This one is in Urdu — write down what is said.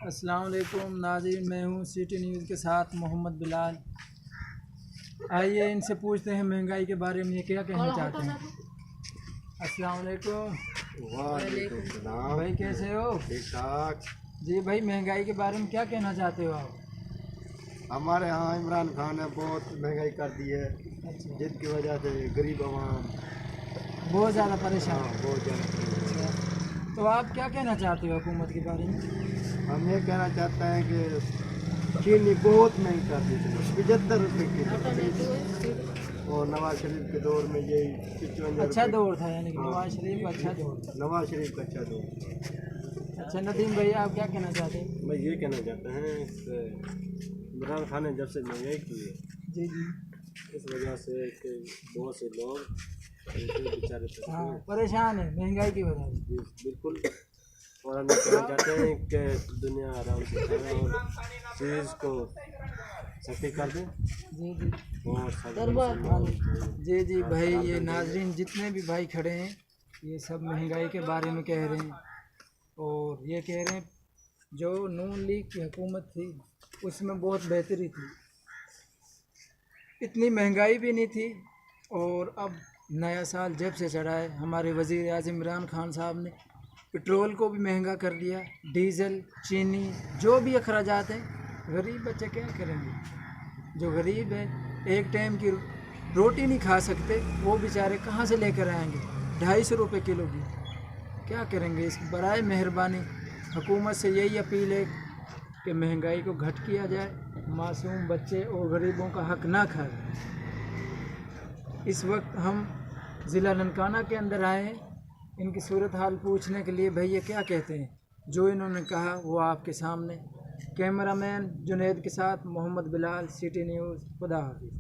السلام علیکم ناظرین، میں ہوں سی ٹی نیوز کے ساتھ محمد بلال۔ آئیے ان سے پوچھتے ہیں مہنگائی کے بارے میں یہ کیا کہنا چاہتے ہیں۔ السلام علیکم۔ وعلیکم السلام بھائی کیسے ہو؟ ٹھیک ٹھاک۔ جی بھائی، مہنگائی کے بارے میں کیا کہنا چاہتے ہو آپ؟ ہمارے ہاں عمران خان نے بہت مہنگائی کر دی ہے، اچھا، جس کی وجہ سے غریب عوام بہت زیادہ پریشان۔ بہت زیادہ۔ اچھا، تو آپ کیا کہنا چاہتے ہو حکومت کے بارے میں؟ ہم یہ کہنا چاہتے ہیں کہ چینی بہت مہنگی کر دی تھی، 75 روپے کلو، اور نواز شریف کے دور میں یہ 55 اچھا روپے۔ دور تھا، یعنی کہ نواز شریف کا اچھا دور تھا۔ نواز شریف کا اچھا دور۔ اچھا ندیم بھائی، آپ کیا کہنا چاہتے ہیں؟ میں یہ کہنا چاہتا ہیں کہ عمران خان نے جب سے مہنگائی کی ہے، جی جی، اس وجہ سے کہ بہت سے لوگ بیچارے ہاں پریشان ہے مہنگائی کی وجہ سے۔ بالکل۔ اور ہم یہ کہنا چاہتے ہیں کہ دنیا آرام سے کھائے اور چیز کو سستی کر دیں جی جی اور سب۔ جی جی بھائی، یہ ناظرین جتنے بھی بھائی کھڑے ہیں یہ سب مہنگائی کے بارے میں کہہ رہے ہیں، اور یہ کہہ رہے ہیں جو نون لیگ کی حکومت تھی اس میں بہت بہتری تھی، اتنی مہنگائی بھی نہیں تھی۔ اور اب نیا سال جب سے چڑھا ہے ہمارے وزیر اعظم عمران خان صاحب نے پٹرول کو بھی مہنگا کر دیا، ڈیزل، چینی، جو بھی اخراجات ہیں۔ غریب بچے کیا کریں گے؟ جو غریب ہے ایک ٹائم کی روٹی نہیں کھا سکتے، وہ بیچارے کہاں سے لے کر آئیں گے 250 روپے کلو کی؟ کیا کریں گے؟ اس برائے مہربانی حکومت سے یہی اپیل ہے کہ مہنگائی کو گھٹ کیا جائے، معصوم بچے اور غریبوں کا حق نہ کھائے۔ اس وقت ہم ضلع ننکانہ کے اندر آئے ہیں ان کی صورتحال پوچھنے کے لیے۔ بھائی یہ کیا کہتے ہیں؟ جو انہوں نے کہا وہ آپ کے سامنے۔ کیمرہ مین جنید کے ساتھ محمد بلال، سی ٹی نیوز۔ خدا حافظ۔